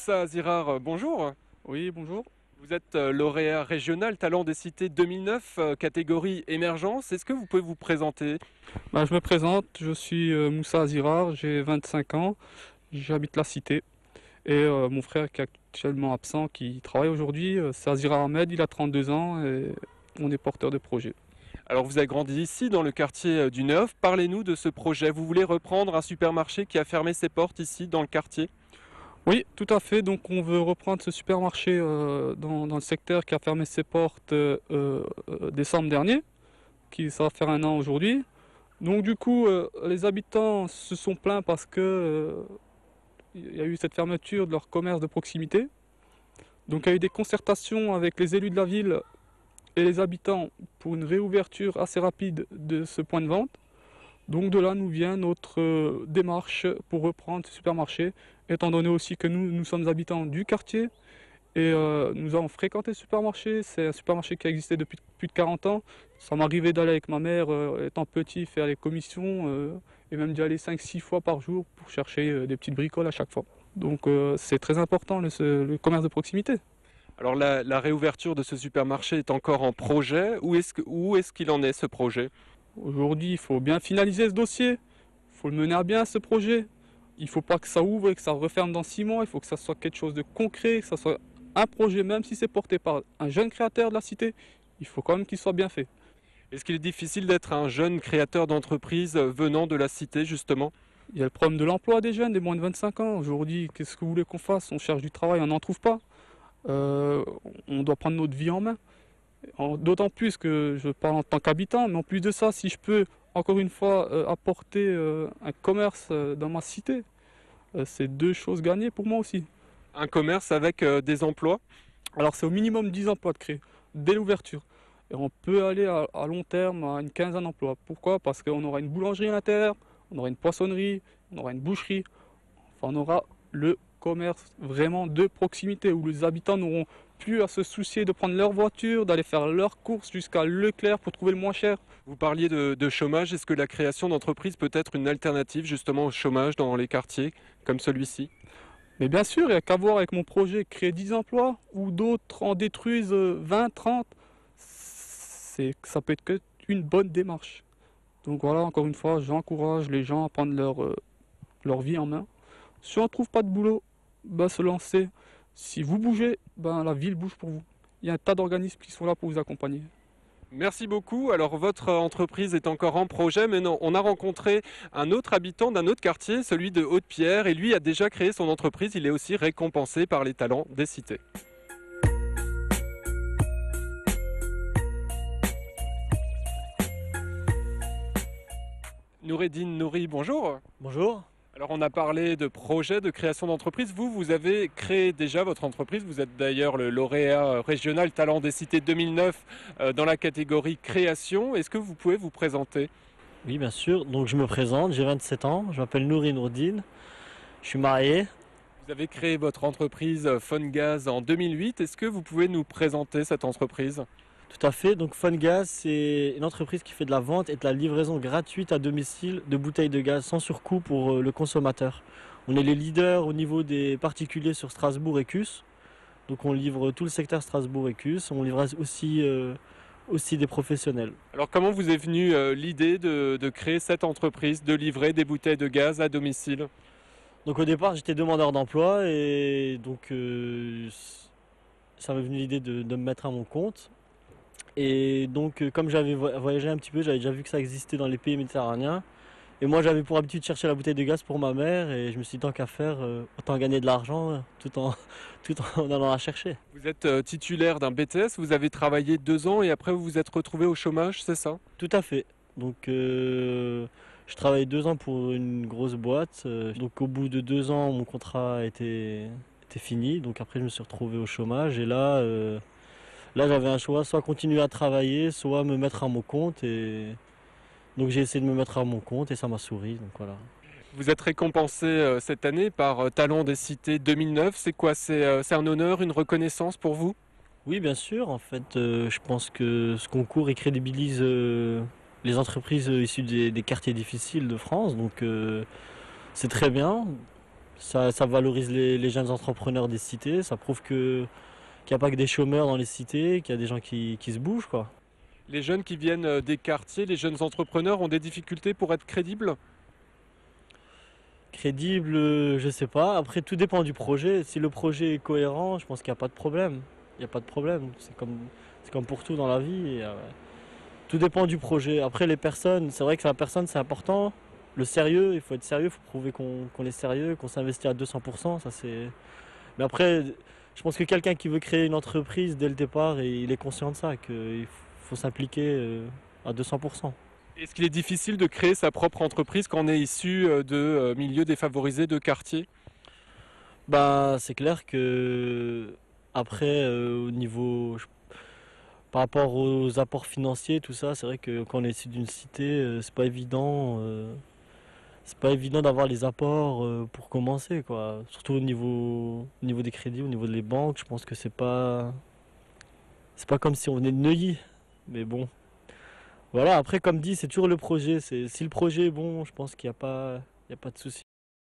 Moussa Azirar, bonjour. Oui, bonjour. Vous êtes lauréat régional Talent des Cités 2009, catégorie émergence. Est-ce que vous pouvez vous présenter? Je me présente, je suis Moussa Azirar, j'ai 25 ans, j'habite la cité. Et mon frère qui est actuellement absent, qui travaille aujourd'hui, c'est Azirar Ahmed, il a 32 ans et on est porteur de projet. Alors vous avez grandi ici dans le quartier du Neuf. Parlez-nous de ce projet. Vous voulez reprendre un supermarché qui a fermé ses portes ici dans le quartier? Oui, tout à fait, donc on veut reprendre ce supermarché dans le secteur qui a fermé ses portes décembre dernier, ça va faire un an aujourd'hui. Donc du coup, les habitants se sont plaints parce que il y a eu cette fermeture de leur commerce de proximité. Donc il y a eu des concertations avec les élus de la ville et les habitants pour une réouverture assez rapide de ce point de vente. Donc de là nous vient notre démarche pour reprendre ce supermarché, étant donné aussi que nous sommes habitants du quartier et nous avons fréquenté ce supermarché. C'est un supermarché qui a existé depuis plus de 40 ans. Ça m'arrivait d'aller avec ma mère, étant petit, faire les commissions et même d'y aller 5-6 fois par jour pour chercher des petites bricoles à chaque fois. Donc c'est très important le commerce de proximité. Alors la réouverture de ce supermarché est encore en projet. Où est-ce qu'il en est ce projet? Aujourd'hui, il faut bien finaliser ce dossier, il faut le mener à bien ce projet. Il ne faut pas que ça ouvre et que ça referme dans 6 mois, il faut que ça soit quelque chose de concret, que ça soit un projet, même si c'est porté par un jeune créateur de la cité, il faut quand même qu'il soit bien fait. Est-ce qu'il est difficile d'être un jeune créateur d'entreprise venant de la cité justement? Il y a le problème de l'emploi des jeunes, des moins de 25 ans. Aujourd'hui, qu'est-ce que vous voulez qu'on fasse? On cherche du travail, on n'en trouve pas. Euh, on doit prendre notre vie en main. D'autant plus que je parle en tant qu'habitant, mais en plus de ça, si je peux encore une fois apporter un commerce dans ma cité, c'est deux choses gagnées pour moi aussi. Un commerce avec des emplois? Alors c'est au minimum 10 emplois de créer dès l'ouverture. Et on peut aller à long terme à une quinzaine d'emplois. Pourquoi? Parce qu'on aura une boulangerie à l'intérieur, on aura une poissonnerie, on aura une boucherie, enfin on aura le commerce vraiment de proximité où les habitants n'auront plus à se soucier de prendre leur voiture, d'aller faire leurs courses jusqu'à Leclerc pour trouver le moins cher. Vous parliez de chômage. Est-ce que la création d'entreprise peut être une alternative justement au chômage dans les quartiers comme celui-ci? Mais bien sûr, il n'y a qu'à voir avec mon projet créer 10 emplois ou d'autres en détruisent 20, 30. Ça peut être qu'une bonne démarche. Donc voilà, encore une fois, j'encourage les gens à prendre leur vie en main. Si on ne trouve pas de boulot, se lancer. Si vous bougez, la ville bouge pour vous. Il y a un tas d'organismes qui sont là pour vous accompagner. Merci beaucoup. Alors votre entreprise est encore en projet, mais non, on a rencontré un autre habitant d'un autre quartier, celui de Haute-Pierre, et lui a déjà créé son entreprise. Il est aussi récompensé par les talents des cités. Noureddine Nouri, bonjour. Bonjour. Alors on a parlé de projet, de création d'entreprise. Vous avez créé déjà votre entreprise. Vous êtes d'ailleurs le lauréat régional Talent des Cités 2009 dans la catégorie création. Est-ce que vous pouvez vous présenter? Oui, bien sûr. Donc je me présente, j'ai 27 ans, je m'appelle Nouri Nourdine, je suis marié. Vous avez créé votre entreprise Fongaz en 2008. Est-ce que vous pouvez nous présenter cette entreprise? Tout à fait. Donc Fongaz, c'est une entreprise qui fait de la vente et de la livraison gratuite à domicile de bouteilles de gaz sans surcoût pour le consommateur. On est les leaders au niveau des particuliers sur Strasbourg et Cus. Donc on livre tout le secteur Strasbourg et Cus. On livre aussi des professionnels. Alors comment vous est venue l'idée de créer cette entreprise, de livrer des bouteilles de gaz à domicile? Donc au départ, j'étais demandeur d'emploi et donc ça m'est venu l'idée de me mettre à mon compte. Et donc comme j'avais voyagé un petit peu, j'avais déjà vu que ça existait dans les pays méditerranéens. Et moi j'avais pour habitude de chercher la bouteille de gaz pour ma mère et je me suis dit tant qu'à faire, autant gagner de l'argent tout en allant la chercher. Vous êtes titulaire d'un BTS, vous avez travaillé 2 ans et après vous vous êtes retrouvé au chômage, c'est ça? Tout à fait. Donc je travaillais 2 ans pour une grosse boîte. Donc au bout de 2 ans, mon contrat était fini. Donc après je me suis retrouvé au chômage et là j'avais un choix, soit continuer à travailler, soit me mettre à mon compte. Et donc j'ai essayé de me mettre à mon compte et ça m'a souri. Donc voilà. Vous êtes récompensé cette année par Talent des Cités 2009. C'est quoi? C'est un honneur, une reconnaissance pour vous? Oui, bien sûr. En fait, je pense que ce concours il crédibilise les entreprises issues des quartiers difficiles de France. Donc c'est très bien. Ça valorise les jeunes entrepreneurs des cités, ça prouve qu'il n'y a pas que des chômeurs dans les cités, qu'il y a des gens qui se bougent, quoi. Les jeunes qui viennent des quartiers, les jeunes entrepreneurs ont des difficultés pour être crédibles? Crédible, je sais pas. Après, tout dépend du projet. Si le projet est cohérent, je pense qu'il n'y a pas de problème. Il n'y a pas de problème. C'est comme pour tout dans la vie. Tout dépend du projet. Après, les personnes, c'est vrai que la personne, c'est important. Le sérieux, il faut être sérieux, il faut prouver qu'on est sérieux, qu'on s'investit à 200%. Ça, c'est... Mais après, je pense que quelqu'un qui veut créer une entreprise dès le départ, il est conscient de ça, qu'il faut s'impliquer à 200%. Est-ce qu'il est difficile de créer sa propre entreprise quand on est issu de milieux défavorisés, de quartiers? Bah, c'est clair que après, par rapport aux apports financiers, tout ça, c'est vrai que quand on est issu d'une cité, c'est pas évident. C'est pas évident d'avoir les apports pour commencer, quoi. Surtout au niveau des crédits, au niveau des banques, je pense que c'est pas comme si on venait de Neuilly. Mais bon, voilà. Après, comme dit, c'est toujours le projet. Si le projet est bon, je pense qu'il y a pas de souci.